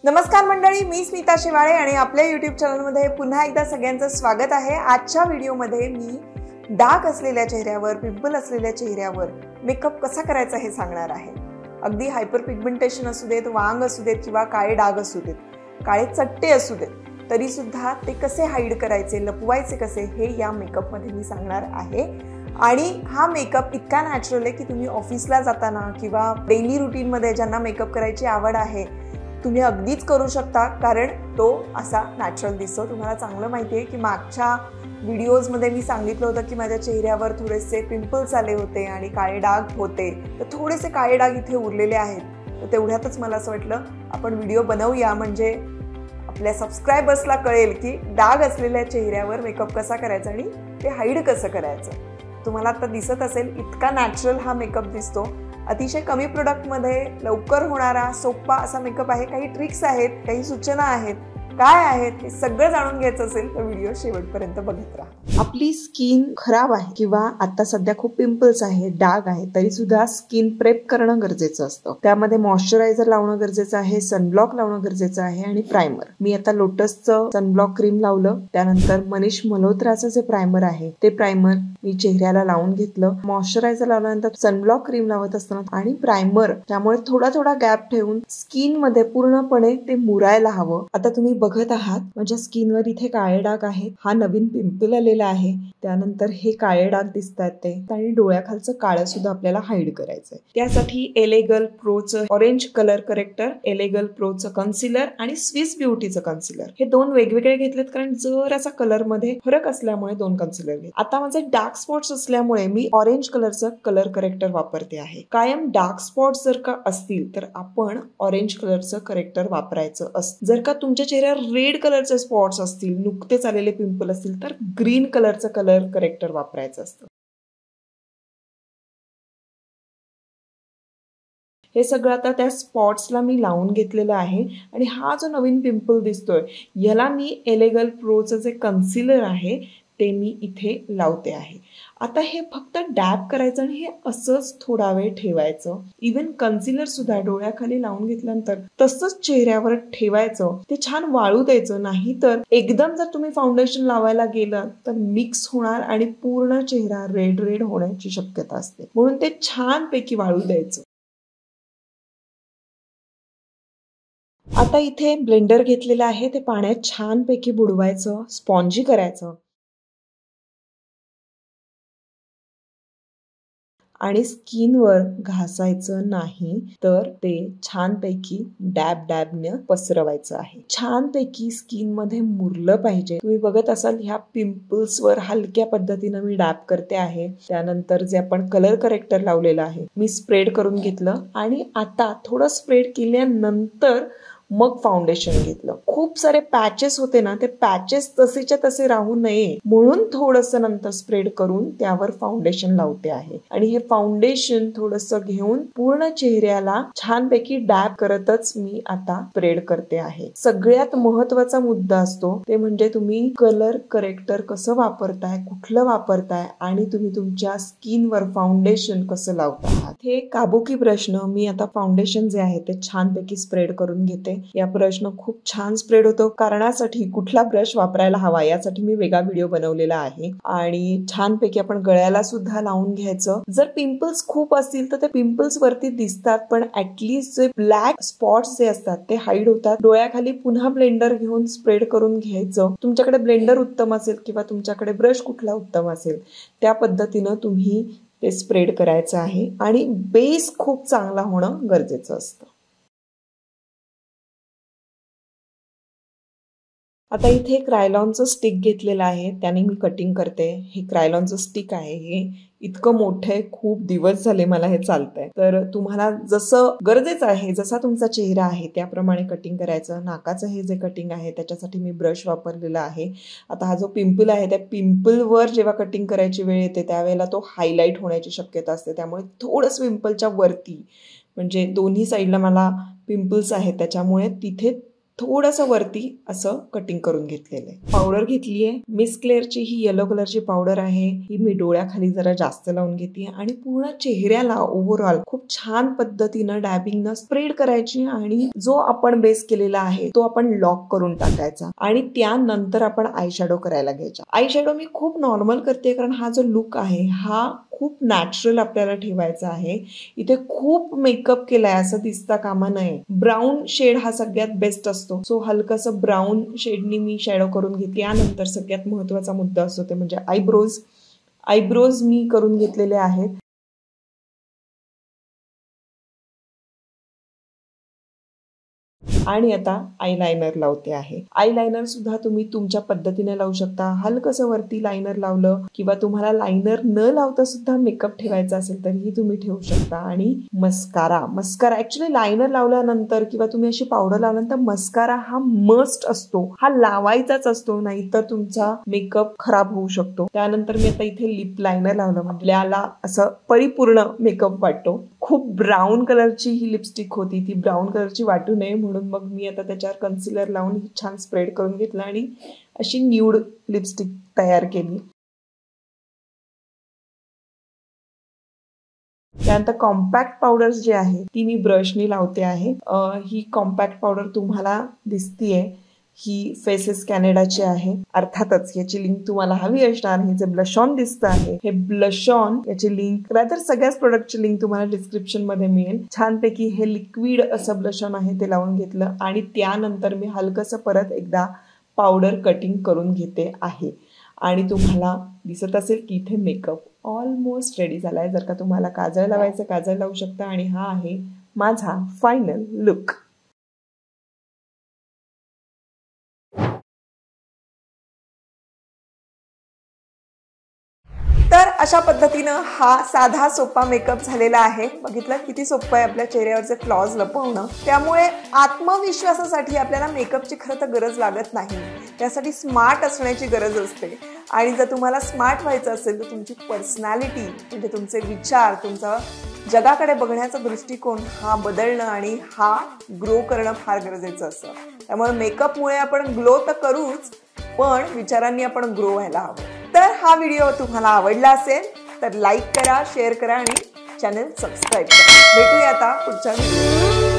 नमस्कार मंडळी, मी स्मिता शिवाळे आणि आपल्या YouTube चॅनलमध्ये पुन्हा एकदा सगळ्यांचं स्वागत आहे। आजच्या व्हिडिओमध्ये मी डाग असलेल्या चेहऱ्यावर, पिंपल असलेल्या चेहऱ्यावर मेकअप कसा करायचा हे सांगणार आहे। अगदी हायपर पिगमेंटेशन असू देत, वांग असू देत किंवा काळे डाग असू देत, काळे चट्टे असू देत, तरी सुद्धा ते कसे हाईड करायचे, लपवायचे कसे हे या मेकअप मध्ये मी सांगणार आहे। आणि हा मेकअप इतका नॅचरल आहे की तुम्ही ऑफिसला जाताना किंवा डेली रुटीन मध्ये ज्यांना मेकअप करायची आवड आहे तुम्ही अगदीच करू शकता, कारण तो असा नॅचरल दिसतो। तुम्हाला चांगलं माहिती आहे की मागच्या व्हिडिओजमध्ये मी सांगितलं होतं की माझ्या चेहऱ्यावर थोडेसे पिंपल्स आले होते आणि काळे डाग होते, तर थोडेसे काळे डाग इथे उरलेले आहेत। तर तेवढ्यातच मला असं वाटलं आपण व्हिडिओ बनवूया, म्हणजे आपल्या सबस्क्रायबर्सला कळेल की डाग असलेल्या चेहऱ्यावर मेकअप कसा करायचा आणि ते हाईड कसं करायचं। तुम्हाला आता दिसत असेल इतका नॅचरल हा मेकअप दिसतो। अतिशय कमी प्रोडक्टमध्ये लवकर होणारा सोपा असा मेकअप आहे। काही ट्रिक्स आहेत, काही सूचना आहेत, काय आहेत हे सगळं जाणून घ्यायचं असेल तर व्हिडिओ शेवटपर्यंत बघत राहा। आपली स्किन खराब आहे किंवा आता सध्या खूप पिंपल्स आहे, डाग आहे, तरी सुद्धा स्किन प्रेप करणं गरजेचं असतं। त्यामध्ये मॉइश्चरायझर लावणं गरजेचं आहे, सनब्लॉक लावणं गरजेचं आहे आणि प्रायमर। मी आता लोटसचं सनब्लॉक क्रीम लावलं, त्यानंतर मनीष मल्होत्राचं जे प्रायमर आहे ते प्रायमर मी चेहऱ्याला लावून घेतलं। मॉइश्चरायझर लावल्यानंतर सनब्लॉक क्रीम लावत असताना आणि प्रायमर, त्यामुळे थोडा थोडा गॅप ठेवून स्किन मध्ये पूर्णपणे ते मुरायला हवं। आता तुम्ही बघत आहात माझ्या स्किनवर इथे काळे डाग आहेत, हा नवीन पिंपल आलेला आहे, त्यानंतर हे काळे डाग दिसतात ते, आणि डोळ्याखालचं काळं सुद्धा आपल्याला हाईड करायचंय। त्यासाठी एलेगल प्रोचं ऑरेंज कलर करेक्टर, एलेगल प्रोचं कन्सिलर आणि स्विस ब्युटीचं कन्सिलर, हे दोन वेगवेगळे घेतलेत कारण जरासा कलर मध्ये फरक असल्यामुळे दोन कन्सिलर घेतले। आता माझे डार्क स्पॉट्स असल्यामुळे मी ऑरेंज कलरचं कलर करेक्टर वापरते आहे। कायम डार्क स्पॉट्स जर का असतील तर आपण ऑरेंज कलरचं करेक्टर वापरायचं असतं। जर का तुमच्या चेहऱ्यावर रेड कलरचे स्पॉट्स असतील, नुकतेच आलेले पिंपल असतील, तर ग्रीन कलरचं कलर करेक्टर वापरायचं असतं। हे सगळं आता त्या स्पॉट्सला मी लावून घेतलेलं आहे आणि हा जो नवीन पिंपल दिसतोय याला मी एलेगल प्रोचं जे कन्सिलर आहे ते मी इथे लावते आहे। आता हे फक्त डॅब करायचं आणि हे असंच थोडा वेळ ठेवायचं। इवन कन्सिलर सुद्धा डोळ्याखाली लावून घेतल्यानंतर तसंच चेहऱ्यावर ठेवायचं, ते छान वाळू द्यायचं नाही, तर एकदम जर तुम्ही फाउंडेशन लावायला गेलं तर मिक्स होणार आणि पूर्ण चेहरा रेड रेड होण्याची शक्यता असते, म्हणून ते छानपैकी वाळू द्यायचं। आता इथे ब्लेंडर घेतलेलं आहे, ते पाण्यात छानपैकी बुडवायचं, स्पॉन्जी करायचं आणि स्किनवर घासायचं नाही, तर ते छानपैकी डॅब डॅबने पसरवायचं आहे। छानपैकी स्किन मध्ये मुरलं पाहिजे। तुम्ही बघत असाल ह्या पिंपल्सवर हलक्या पद्धतीनं मी डॅब करते आहे। त्यानंतर जे आपण कलर करेक्टर लावलेलं आहे मी स्प्रेड करून घेतलं आणि आता थोडं स्प्रेड केल्यानंतर मग फाउंडेशन घेतलं। खूप सारे पॅचेस होते ना, ते पॅचेस तसेच्या तसे राहू नये म्हणून थोडंसं नंतर स्प्रेड करून त्यावर फाउंडेशन लावते आहे। आणि हे फाउंडेशन थोडंसं घेऊन पूर्ण चेहऱ्याला छानपैकी डॅब करतच मी आता स्प्रेड करते आहे। सगळ्यात महत्वाचा मुद्दा असतो ते म्हणजे तुम्ही कलर करेक्टर कसं वापरताय, कुठलं वापरताय आणि तुम्ही तुमच्या स्किनवर फाउंडेशन कसं लावता आहात। हे काबुकी ब्रशनं मी आता फाउंडेशन जे आहे ते छानपैकी स्प्रेड करून घेते। या ब्रशनं खूप छान स्प्रेड होतो, कारणासाठी कुठला ब्रश वापरायला हवा यासाठी मी वेगळा व्हिडिओ बनवलेला आहे। आणि छानपैकी आपण गळ्याला सुद्धा लावून घ्यायचं। जर पिंपल्स खूप असतील तर ते पिंपल्स वरती दिसतात, पण ऍटलीस्ट जे ब्लॅक स्पॉट्स जे असतात ते हाईड होतात। डोळ्याखाली पुन्हा ब्लेंडर घेऊन स्प्रेड करून घ्यायचं। तुमच्याकडे ब्लेंडर उत्तम असेल किंवा तुमच्याकडे ब्रश कुठला उत्तम असेल त्या पद्धतीनं तुम्ही ते स्प्रेड करायचं आहे आणि बेस खूप चांगला होणं गरजेचं असतं। आता इथे क्रायलॉनचं स्टिक घेतलेलं आहे, त्याने मी कटिंग करते। हे क्रायलॉनचं स्टिक आहे, हे इतकं मोठं आहे, खूप दिवस झाले मला हे चालतंय। तर तुम्हाला जसं गरजेचं आहे, जसा तुमचा चेहरा आहे त्याप्रमाणे कटिंग करायचं। नाकाचं हे जे कटिंग आहे त्याच्यासाठी मी ब्रश वापरलेला आहे। आता हा जो पिंपल आहे त्या पिंपलवर जेव्हा कटिंग करायची वेळ येते त्यावेळेला तो हायलाइट होण्याची शक्यता असते, त्यामुळे थोडंसं पिंपलच्या वरती, म्हणजे दोन्ही साईडला मला पिंपल्स आहेत त्याच्यामुळे तिथे थोडंसं वरती असं कटिंग करून घेतलेलं आहे. पावडर घेतली आहे मिस्ट क्लेअरची, ही येलो कलरची पावडर आहे. ही मी डोळ्याखाली जरा जास्त लावून घेते आणि पूर्ण चेहऱ्याला ओव्हरऑल खूप छान पद्धतीनं डॅबिंगनं स्प्रेड करायची आणि जो आपण बेस केलेला आहे तो आपण लॉक करून टाकायचा आणि त्यानंतर आपण आय शॅडो करायला घ्यायचा. आय शॅडो मी खूप नॉर्मल करते कारण हा जो लुक आहे हा खूप नॅचरल आपल्याला ठेवायचा आहे. इथे खूप मेकअप केलाय असं दिसता कामा नये. ब्राऊन शेड हा सगळ्यात बेस्ट असतो. सो हलकंसं ब्राऊन शेडनी मी शॅडो करून घेते. यानंतर सगळ्यात महत्वाचा मुद्दा असतो ते म्हणजे आयब्रोज मी करून घेतलेले आहेत. आणि आता आयलायनर लावते आहे. आयलायनर सुद्धा तुम्ही तुमच्या पद्धतीने लावू शकता. हलकसं वरती लायनर लावलं किंवा तुम्हाला लायनर न लावता सुद्धा मेकअप ठेवायचा असेल तरीही तुम्ही ठेवू शकता. आणि मस्कारा ऍक्च्युली लायनर लावल्यानंतर किंवा तुम्ही अशी पावडर लावल्यानंतर मस्कारा हा मस्ट असतो, हा लावायचाच असतो, नाहीतर तुमचा मेकअप खराब होऊ शकतो. त्यानंतर मी आता इथे लिप लायनर लावलं, आपल्याला असं परिपूर्ण मेकअप वाटतो. खूप ब्राऊन कलरची ही लिपस्टिक होती, ती ब्राऊन कलरची वाटू नये म्हणून मग मी आता त्याच्यावर कन्सिलर लावून छान स्प्रेड करून घेतलं आणि अशी न्यूड लिपस्टिक तयार केली. त्यानंतर कॉम्पॅक्ट पावडर जी आहे ती मी ब्रशनी लावते आहे. ही कॉम्पॅक्ट पावडर तुम्हाला दिसतीये, ही फेसेस कॅनडाची आहे. अर्थातच याची लिंक तुम्हाला हवी असणार. हे जे ब्लश ऑन दिसतं आहे हे ब्लश ऑन, याची लिंक रादर सगळ्याच प्रोडक्टची लिंक तुम्हाला डिस्क्रिप्शन मध्ये मिळेल. छानपैकी हे लिक्विड असं ब्लश ऑन आहे ते लावून घेतलं आणि त्यानंतर मी हलकंसं परत एकदा पावडर कटिंग करून घेते आहे. आणि तुम्हाला दिसत असेल की इथे मेकअप ऑलमोस्ट रेडी झालाय. जर का तुम्हाला काजळ लावायचं काजळ लावू शकता. आणि हा आहे माझा फायनल लुक. तर अशा पद्धतीनं हा साधा सोपा मेकअप झालेला आहे. बघितलं किती सोपं आहे आपल्या चेहऱ्यावरचे फ्लॉज लपवणं. त्यामुळे आत्मविश्वासासाठी आपल्याला मेकअपची खरं तर गरज लागत नाही, त्यासाठी स्मार्ट असण्याची गरज असते. आणि जर तुम्हाला स्मार्ट व्हायचं असेल तर तुमची पर्सनॅलिटी म्हणजे तुमचे विचार, तुमचा जगाकडे बघण्याचा दृष्टिकोन हा बदलणं आणि हा ग्रो करणं फार गरजेचं असतं. त्यामुळे मेकअपमुळे आपण ग्लो तर करूच, पण विचारांनी आपण ग्रो व्हायला हवं. तर हा व्हिडिओ तुम्हाला आवडला असेल तर लाईक करा, शेअर करा आणि चॅनल सबस्क्राईब करा. भेटूया आता पुढच्या व्हिडिओ.